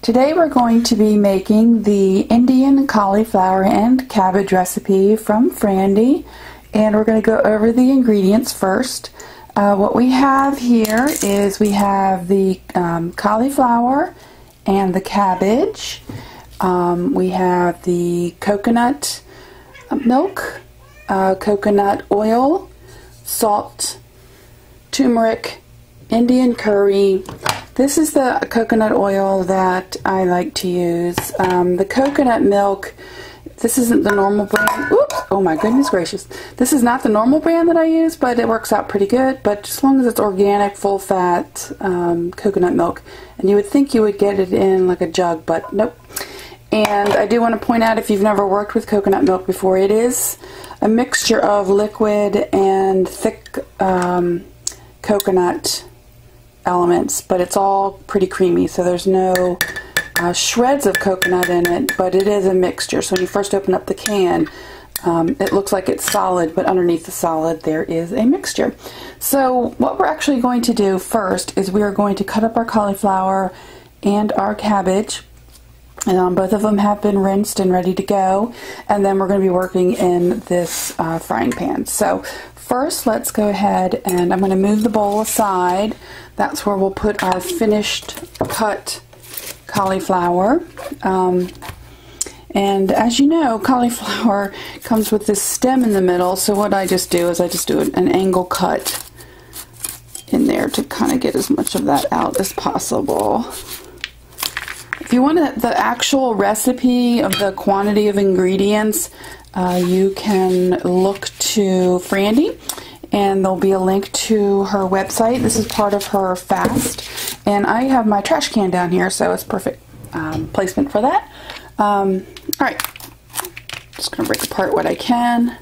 Today we're going to be making the Indian cauliflower and cabbage recipe from Frandy, and we're going to go over the ingredients first. What we have here is we have the cauliflower and the cabbage. We have the coconut milk, coconut oil, salt, turmeric, Indian curry. This is the coconut oil that I like to use. The coconut milk, this isn't the normal brand. Oops, oh my goodness gracious. This is not the normal brand that I use, but it works out pretty good. But as long as it's organic, full fat coconut milk. And you would think you would get it in like a jug, but nope. And I do want to point out, if you've never worked with coconut milk before, it is a mixture of liquid and thick coconut elements, but it's all pretty creamy, so there's no shreds of coconut in it, but it is a mixture. So when you first open up the can, it looks like it's solid, but underneath the solid there is a mixture. So what we're actually going to do first is we are going to cut up our cauliflower and our cabbage. Both of them have been rinsed and ready to go, and then we're going to be working in this frying pan. So first, let's go ahead and I'm going to move the bowl aside. That's where we'll put our finished cut cauliflower. And as you know, cauliflower comes with this stem in the middle, so what I just do is I just do an angle cut in there to kind of get as much of that out as possible. If you want the actual recipe of the quantity of ingredients, you can look to Frandy, and there'll be a link to her website. This is part of her fast, and I have my trash can down here, so it's perfect placement for that. Alright, just going to break apart what I can.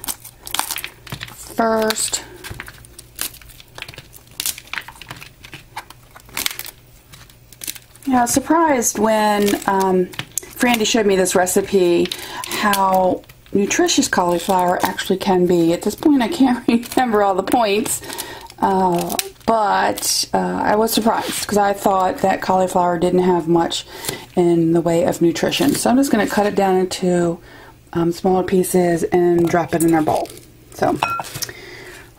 First, yeah, I was surprised when Frandy showed me this recipe how nutritious cauliflower actually can be. At this point I can't remember all the points, but I was surprised because I thought that cauliflower didn't have much in the way of nutrition. So I'm just going to cut it down into smaller pieces and drop it in our bowl. So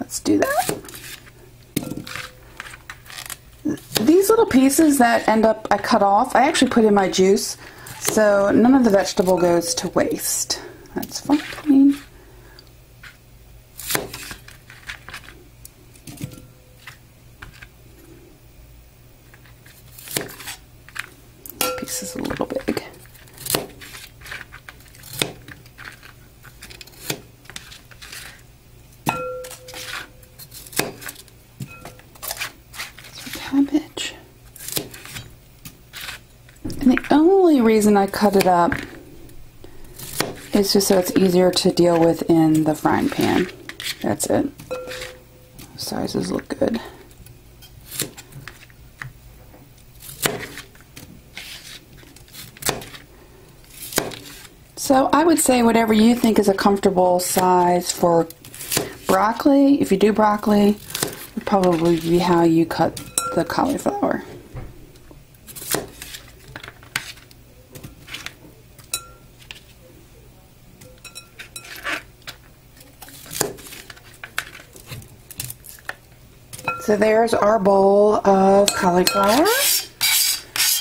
let's do that. These little pieces that I cut off, I actually put in my juice, so none of the vegetable goes to waste. That's fine. This piece is a little big. Cabbage. And the only reason I cut it up is just so it's easier to deal with in the frying pan. That's it. Sizes look good. So I would say whatever you think is a comfortable size for broccoli, if you do broccoli, would probably be how you cut the cauliflower. So there's our bowl of cauliflower.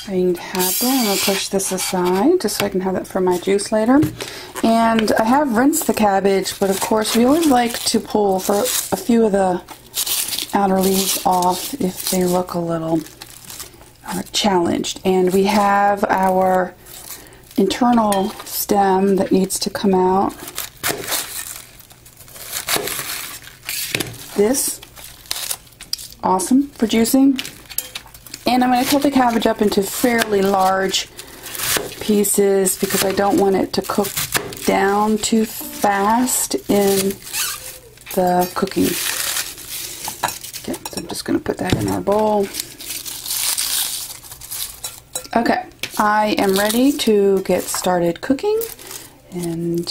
I'm going to push this aside just so I can have that for my juice later. And I have rinsed the cabbage, but of course we always like to pull for a few of the outer leaves off if they look a little challenged. And we have our internal stem that needs to come out. This, awesome for juicing. And I'm going to cut the cabbage up into fairly large pieces because I don't want it to cook down too fast in the cooking. Okay, so I'm just going to put that in our bowl. Okay, I am ready to get started cooking, and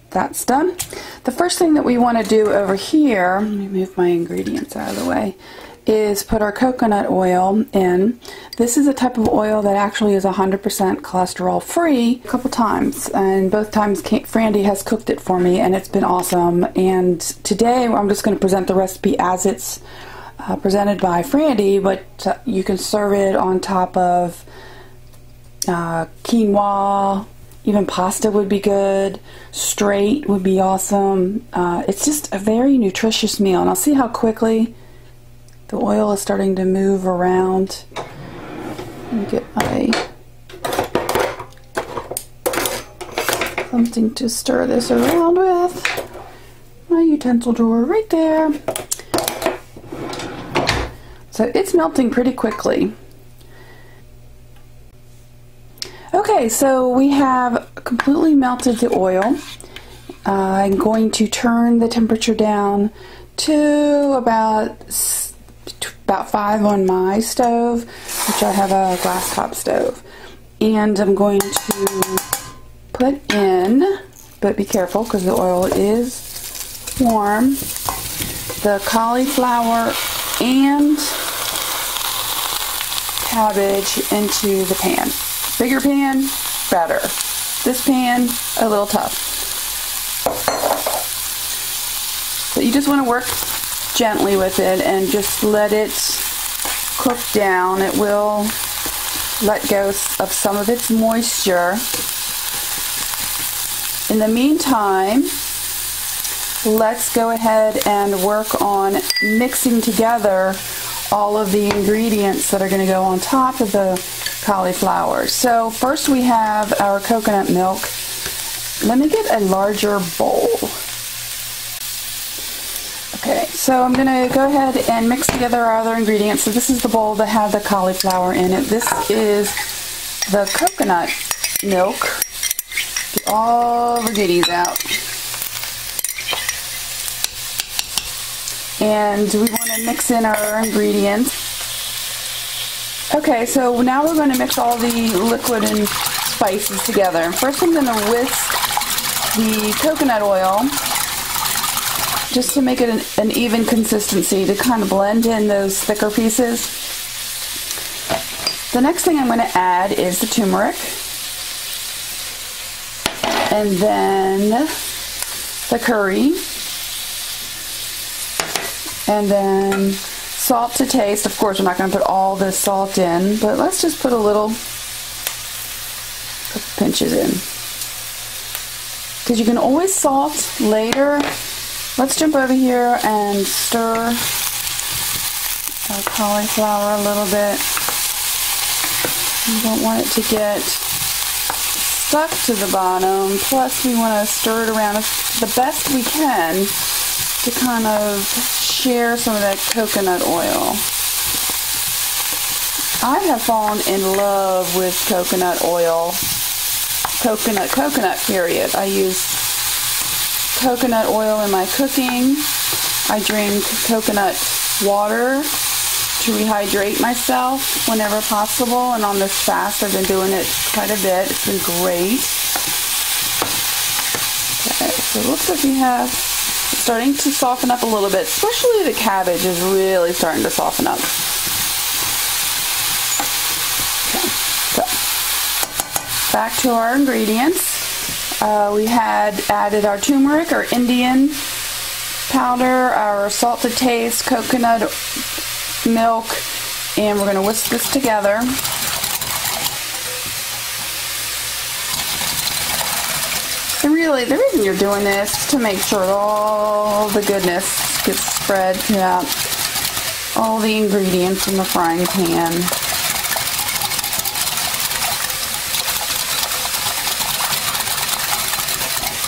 that's done. The first thing that we want to do over here, let me move my ingredients out of the way, is put our coconut oil in. This is a type of oil that actually is 100% cholesterol free a couple times, and both times Frandy has cooked it for me and it's been awesome. And today I'm just going to present the recipe as it's presented by Frandy, but you can serve it on top of quinoa, even pasta would be good, straight would be awesome. It's just a very nutritious meal, and I'll see how quickly the oil is starting to move around. Let me get something to stir this around with. My utensil drawer right there. So it's melting pretty quickly. Okay, so we have completely melted the oil. I'm going to turn the temperature down to about 5 on my stove, which I have a glass top stove. And I'm going to put in, but be careful because the oil is warm, the cauliflower and cabbage into the pan. Bigger pan, better. This pan, a little tough. But you just want to work gently with it and just let it cook down. It will let go of some of its moisture. In the meantime, let's go ahead and work on mixing together all of the ingredients that are going to go on top of the cauliflower. So first we have our coconut milk. Let me get a larger bowl. Okay, so I'm going to go ahead and mix together our other ingredients. So this is the bowl that had the cauliflower in it. This is the coconut milk. Get all the goodies out. And we want to mix in our ingredients. Okay, so now we're going to mix all the liquid and spices together. First I'm going to whisk the coconut oil just to make it an even consistency, to kind of blend in those thicker pieces. The next thing I'm going to add is the turmeric, and then the curry, and then salt to taste. Of course, I'm not going to put all this salt in, but let's just put a little pinches in, because you can always salt later. Let's jump over here and stir our cauliflower a little bit. You don't want it to get stuck to the bottom. Plus, we want to stir it around the best we can to kind of share some of that coconut oil. I have fallen in love with coconut oil. Coconut, period. I use coconut oil in my cooking. I drink coconut water to rehydrate myself whenever possible, and on this fast I've been doing it quite a bit. It's been great. Okay, so it looks like we have starting to soften up a little bit, especially the cabbage is really starting to soften up. Okay, so back to our ingredients. We had added our turmeric, our Indian powder, our salt to taste, coconut milk, and we're going to whisk this together. And really, the reason you're doing this is to make sure all the goodness gets spread throughout all the ingredients in the frying pan.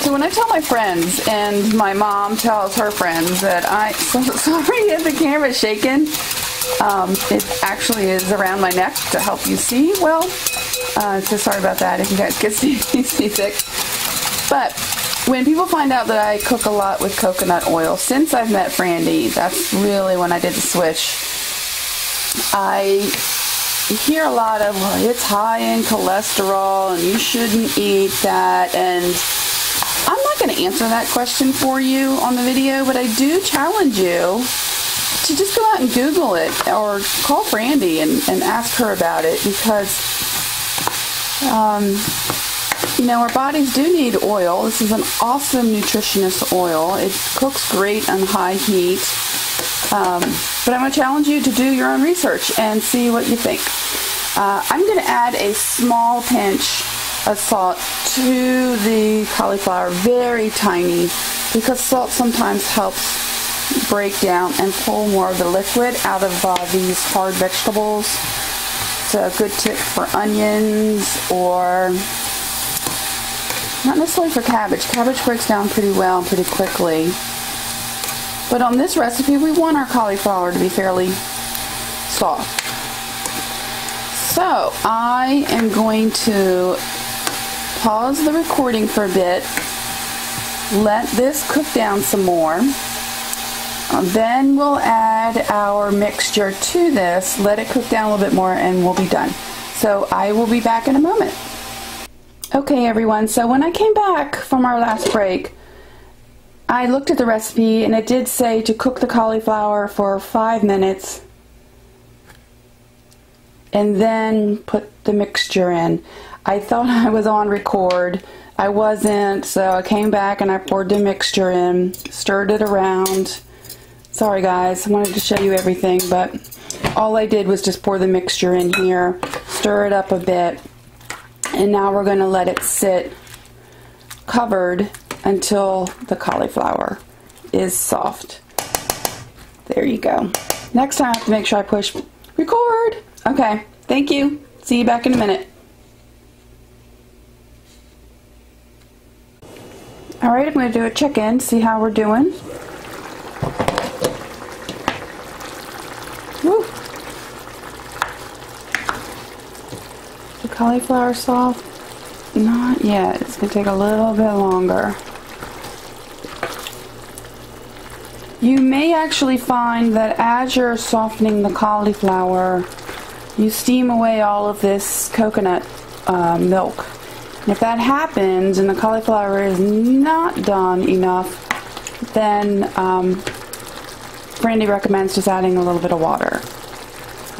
So when I tell my friends, and my mom tells her friends that sorry if the camera's shaking, it actually is around my neck to help you see well. So sorry about that if you guys get seasick. But when people find out that I cook a lot with coconut oil, since I've met Frandy, that's really when I did the switch. I hear a lot of, well, it's high in cholesterol and you shouldn't eat that, and I'm not going to answer that question for you on the video, but I do challenge you to just go out and Google it or call Frandy and ask her about it, because you know, our bodies do need oil. This is an awesome nutritionist oil. It cooks great on high heat. But I'm going to challenge you to do your own research and see what you think. I'm going to add a small pinch of salt to the cauliflower, very tiny, because salt sometimes helps break down and pull more of the liquid out of these hard vegetables. It's a good tip for onions, or not necessarily for cabbage. Cabbage breaks down pretty well and pretty quickly. But on this recipe, we want our cauliflower to be fairly soft. So I am going to pause the recording for a bit, let this cook down some more. Then we'll add our mixture to this, let it cook down a little bit more, and we'll be done. So I will be back in a moment. Okay everyone, so when I came back from our last break, I looked at the recipe and it did say to cook the cauliflower for 5 minutes and then put the mixture in. I thought I was on record. I wasn't, so I came back and I poured the mixture in, stirred it around. Sorry guys, I wanted to show you everything, but all I did was just pour the mixture in here, stir it up a bit, and now we're going to let it sit covered until the cauliflower is soft. There you go. Next time I have to make sure I push record. Okay, thank you. See you back in a minute. Alright, I'm going to do a check-in, see how we're doing. Woo. The cauliflower soft? Not yet. It's going to take a little bit longer. You may actually find that as you're softening the cauliflower, you steam away all of this coconut milk. And if that happens and the cauliflower is not done enough, then Frandy recommends just adding a little bit of water.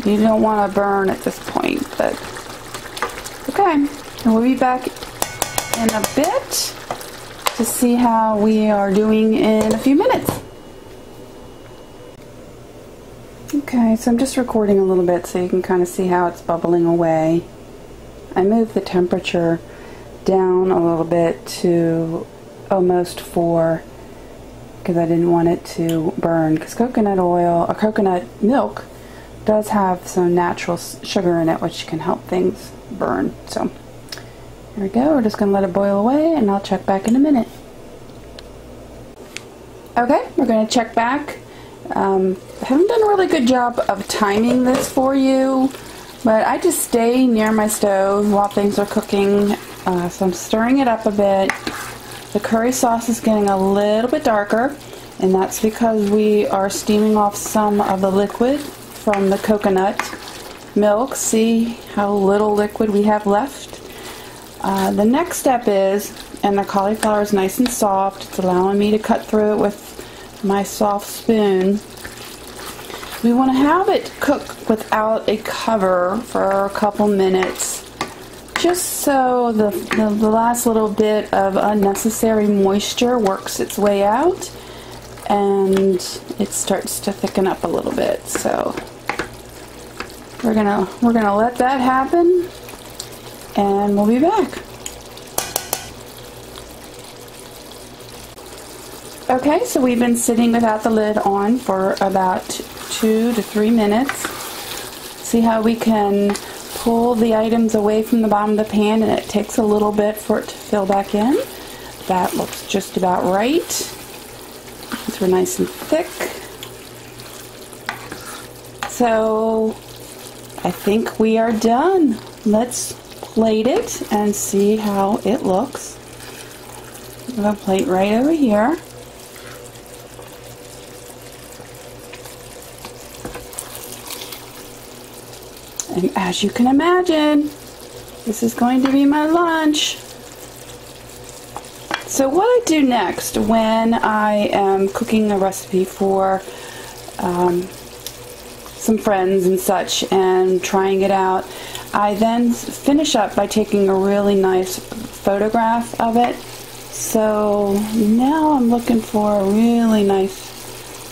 You don't want to burn at this point, but okay. And we'll be back in a bit to see how we are doing in a few minutes. Okay, so I'm just recording a little bit so you can kind of see how it's bubbling away. I moved the temperature down a little bit to almost 4 because I didn't want it to burn, because coconut oil or coconut milk does have some natural sugar in it which can help things burn. So here we go, we're just going to let it boil away and I'll check back in a minute. Okay, we're going to check back. I haven't done a really good job of timing this for you, but I just stay near my stove while things are cooking, so I'm stirring it up a bit. The curry sauce is getting a little bit darker, and that's because we are steaming off some of the liquid from the coconut milk. See how little liquid we have left? The next step is, and the cauliflower is nice and soft, it's allowing me to cut through it with my soft spoon. We want to have it cook without a cover for a couple minutes, just so the last little bit of unnecessary moisture works its way out and it starts to thicken up a little bit. So we're gonna let that happen and we'll be back. Okay, so we've been sitting without the lid on for about 2 to 3 minutes. See how we can pull the items away from the bottom of the pan and it takes a little bit for it to fill back in. That looks just about right. These were nice and thick. So I think we are done. Let's plate it and see how it looks. I'm going to plate right over here. And as you can imagine, this is going to be my lunch. So what I do next when I am cooking a recipe for some friends and such and trying it out. I then finish up by taking a really nice photograph of it. So now I'm looking for a really nice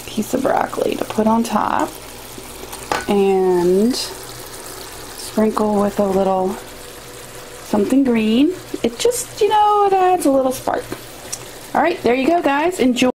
piece of broccoli to put on top and sprinkle with a little something green. It just, you know, it adds a little spark. Alright, there you go, guys. Enjoy.